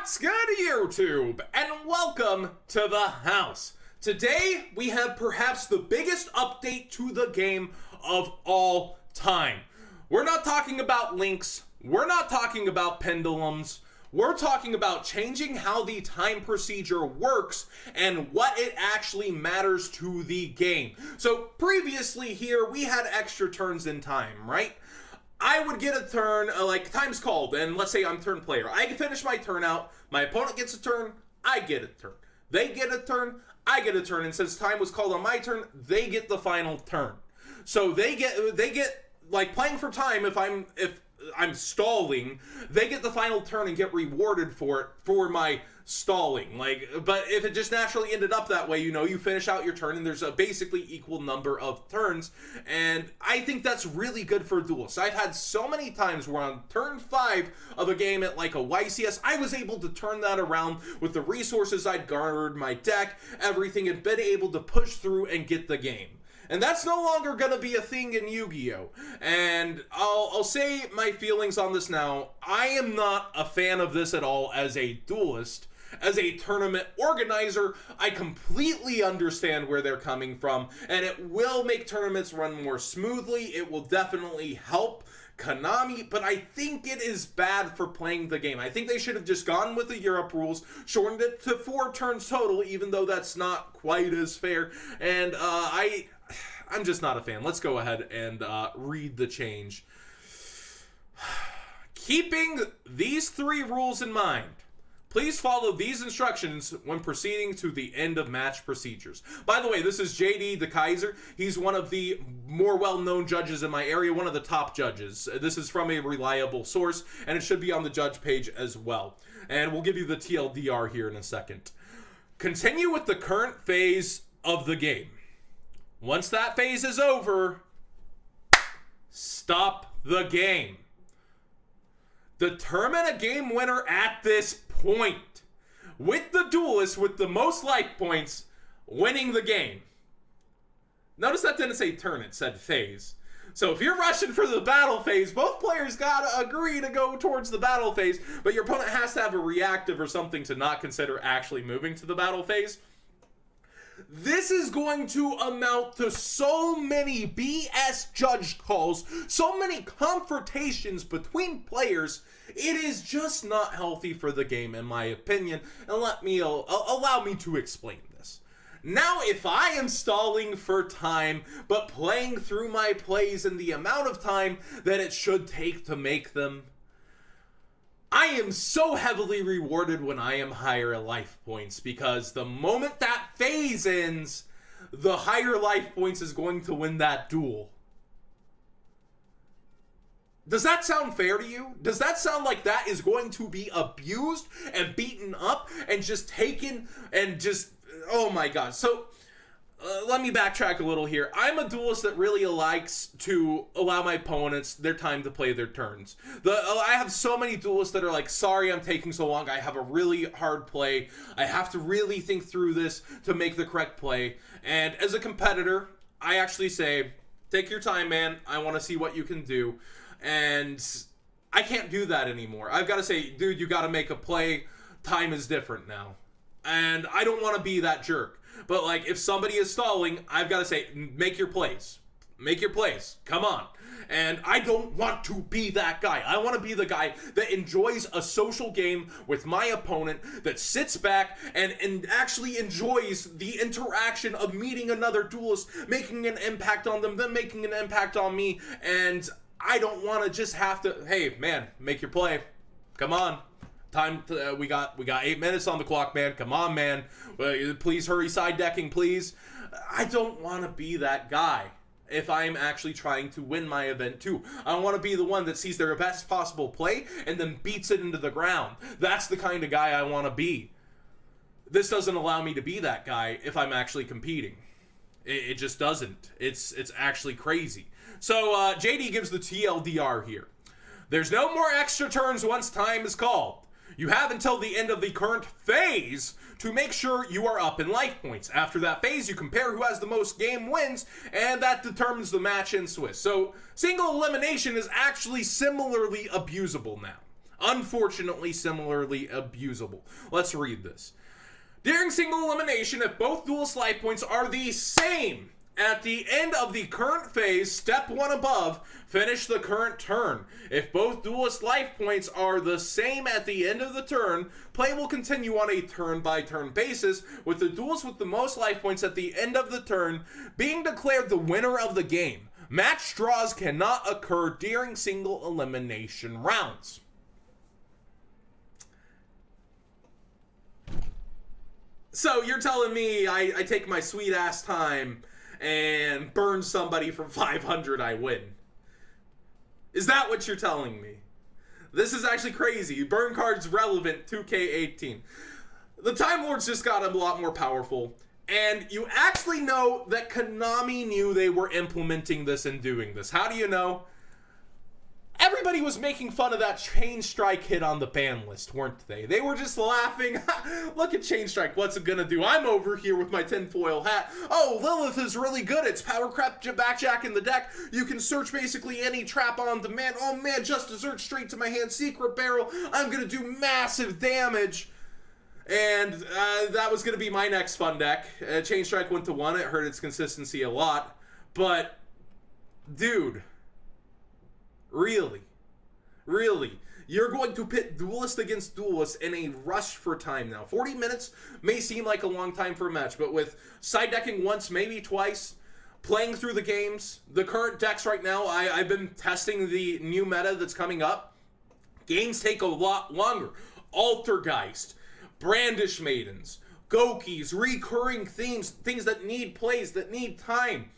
What's good, YouTube? And welcome to the house. Today, we have perhaps the biggest update to the game of all time. We're not talking about links. We're not talking about pendulums. We're talking about changing how the time procedure works and what it actually matters to the game. So previously here, we had extra turns in time, right? I would get a turn, like time's called, and let's say I'm turn player. I can finish my turn out, my opponent gets a turn, I get a turn. They get a turn, I get a turn, and since time was called on my turn, they get the final turn. So they get like playing for time. If I'm stalling, they get the final turn and get rewarded for it for my stalling. But if it just naturally ended up that way, you finish out your turn and there's a basically equal number of turns, and I think that's really good for duelists. I've had so many times where on turn 5 of a game at like a YCS, I was able to turn that around with the resources I'd garnered, my deck, everything, and been able to push through and get the game. And that's no longer going to be a thing in Yu-Gi-Oh! And I'll say my feelings on this now. I am not a fan of this at all as a duelist. As a tournament organizer, I completely understand where they're coming from, and it will make tournaments run more smoothly. It will definitely help Konami, but I think it is bad for playing the game. I think they should have just gone with the Europe rules, shortened it to 4 turns total, even though that's not quite as fair, and I'm just not a fan. Let's go ahead and read the change. Keeping these 3 rules in mind, please follow these instructions when proceeding to the end of match procedures. By the way, this is JD the Kaiser. He's one of the more well-known judges in my area, one of the top judges. This is from a reliable source, and it should be on the judge page as well. And we'll give you the TLDR here in a second. Continue with the current phase of the game. Once that phase is over, stop the game. Determine a game winner at this point, with the duelist with the most life points winning the game. Notice that didn't say turn, it said phase. So if you're rushing for the battle phase, both players gotta agree to go towards the battle phase, but your opponent has to have a reactive or something to not consider actually moving to the battle phase. This is going to amount to so many BS judge calls, so many confrontations between players. It is just not healthy for the game, in my opinion. And allow me to explain this. Now, if I am stalling for time, but playing through my plays in the amount of time that it should take to make them, I am so heavily rewarded when I am higher life points, because the moment that phase ends, the higher life points is going to win that duel. Does that sound fair to you? Does that sound like that is going to be abused and beaten up and just taken and just, oh my god. So let me backtrack a little here. I'm a duelist that really likes to allow my opponents their time to play their turns. I have so many duelists that are like, sorry I'm taking so long, I have a really hard play, I have to really think through this to make the correct play. And as a competitor, I actually say, take your time, man, I want to see what you can do. And I can't do that anymore. I've got to say, dude, you got to make a play, time is different now. And I don't want to be that jerk. But, like, if somebody is stalling, I've got to say, make your plays. Make your plays. Come on. And I don't want to be that guy. I want to be the guy that enjoys a social game with my opponent, that sits back and actually enjoys the interaction of meeting another duelist, making an impact on them making an impact on me. And I don't want to just have to, hey, man, make your play. Come on. Time to, we got 8 minutes on the clock, man. Come on, man. Please hurry side decking, please. I don't want to be that guy if I'm actually trying to win my event too. I want to be the one that sees their best possible play and then beats it into the ground. That's the kind of guy I want to be. This doesn't allow me to be that guy if I'm actually competing. It just doesn't. It's actually crazy. So JD gives the TLDR here. There's no more extra turns once time is called. You have until the end of the current phase to make sure you are up in life points. After that phase, you compare who has the most game wins, and that determines the match in Swiss. So single elimination is actually similarly abusable now. Unfortunately, similarly abusable. Let's read this. During single elimination, if both duelist life points are the same at the end of the current phase, step 1 above, finish the current turn. If both duelist life points are the same at the end of the turn, play will continue on a turn-by-turn basis, with the duelist with the most life points at the end of the turn being declared the winner of the game. Match draws cannot occur during single elimination rounds. So you're telling me I take my sweet ass time and burn somebody for 500, I win. Is that what you're telling me? This is actually crazy. Burn cards relevant, 2K18. The Time Lords just got a lot more powerful, and you actually know that Konami knew they were implementing this and doing this. How do you know? Everybody was making fun of that Chain Strike hit on the ban list, weren't they? They were just laughing. Look at Chain Strike, what's it gonna do? I'm over here with my tinfoil hat. Oh, Lilith is really good. It's power crap backjack in the deck. You can search basically any trap on demand. Oh man, just dessert straight to my hand. Secret barrel. I'm gonna do massive damage. And that was gonna be my next fun deck. Chain Strike went to 1. It hurt its consistency a lot. But, dude. Really? You're going to pit duelist against duelist in a rush for time now. 40 minutes may seem like a long time for a match, but with side decking once, maybe twice, playing through the games, the current decks right now, I've been testing the new meta that's coming up. Games take a lot longer. Altergeist, Brandish Maidens, Gokis, recurring themes, things that need plays, that need time.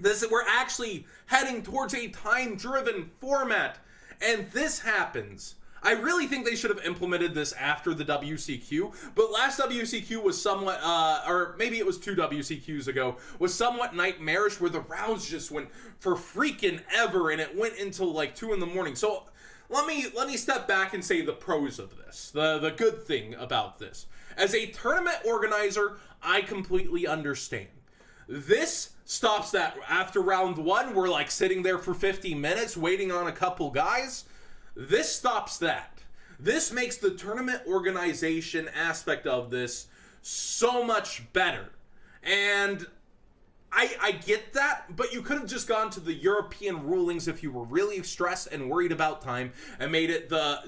We're actually heading towards a time-driven format, and this happens. I really think they should have implemented this after the WCQ, but last WCQ was somewhat, or maybe it was 2 WCQs ago, was somewhat nightmarish, where the rounds just went for freaking ever, and it went until like 2 in the morning. So let me step back and say the pros of this, the good thing about this. As a tournament organizer, I completely understand. This stops that. After round 1, we're like sitting there for 50 minutes waiting on a couple guys. This stops that. This makes the tournament organization aspect of this so much better. And I get that, but you could have just gone to the European rulings if you were really stressed and worried about time and made it the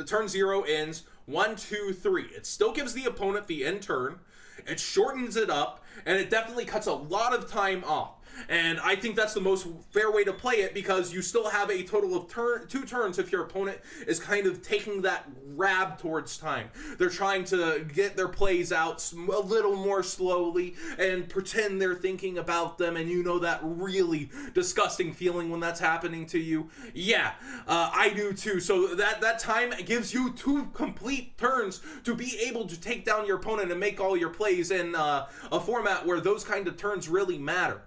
turn 0 ends 1, 2, 3. It still gives the opponent the end turn. It shortens it up, and it definitely cuts a lot of time off. And I think that's the most fair way to play it, because you still have a total of 2 turns if your opponent is kind of taking that grab towards time. They're trying to get their plays out a little more slowly and pretend they're thinking about them, and you know that really disgusting feeling when that's happening to you. Yeah, I do too. So that time gives you 2 complete turns to be able to take down your opponent and make all your plays in a format where those kind of turns really matter.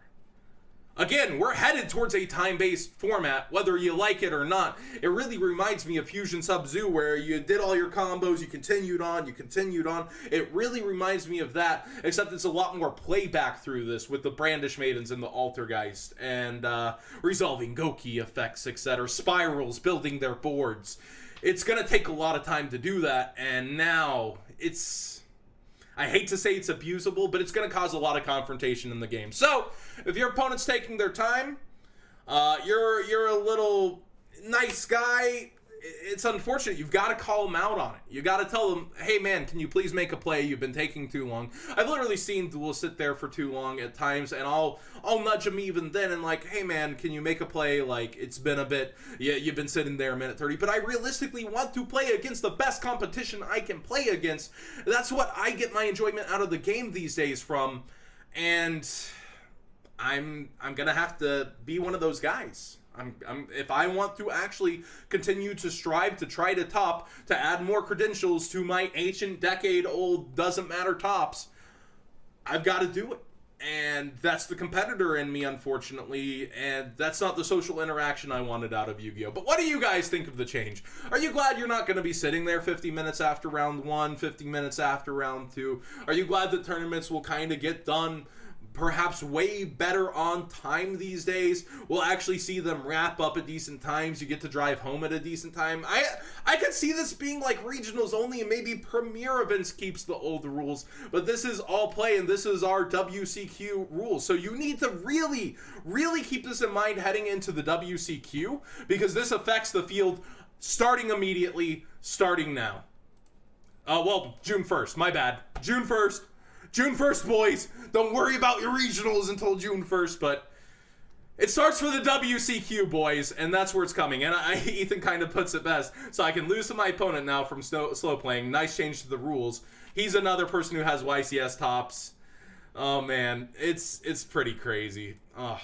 Again, we're headed towards a time-based format, whether you like it or not. It really reminds me of Fusion Sub-Zoo, where you did all your combos, you continued on. It really reminds me of that, except it's a lot more playback through this with the Brandish Maidens and the Altergeist, and resolving Goki effects, etc. Spirals, building their boards. It's going to take a lot of time to do that, and now I hate to say it's abusable, but it's going to cause a lot of confrontation in the game. So, if your opponent's taking their time, you're a little nice guy, it's unfortunate. You've got to call them out on it. You got to tell them, hey man, can you please make a play? You've been taking too long. I've literally seen duels sit there for too long at times, and I'll nudge them even then and like, hey man, can you make a play? Like, it's been a bit, yeah, you've been sitting there a minute 30, but I realistically want to play against the best competition I can play against. That's what I get my enjoyment out of the game these days from, and I'm gonna have to be one of those guys. If I want to actually continue to strive to try to top, to add more credentials to my ancient decade-old doesn't matter tops, I've got to do it. And that's the competitor in me, unfortunately, and that's not the social interaction I wanted out of Yu-Gi-Oh! But what do you guys think of the change? Are you glad you're not going to be sitting there 50 minutes after round 1, 50 minutes after round 2? Are you glad that tournaments will kind of get done perhaps way better on time these days. We'll actually see them wrap up at decent times. You get to drive home at a decent time. I could see this being like regionals only, and maybe premier events keeps the old rules, but this is all play, and this is our WCQ rules. So you need to really keep this in mind heading into the WCQ, because this affects the field starting immediately, starting now. Well, June 1st, my bad. June 1st, boys. Don't worry about your regionals until June 1st, but it starts for the WCQ, boys, and that's where it's coming. And Ethan kind of puts it best. So I can lose to my opponent now from slow playing. Nice change to the rules. He's another person who has YCS tops. Oh, man. It's pretty crazy. Oh.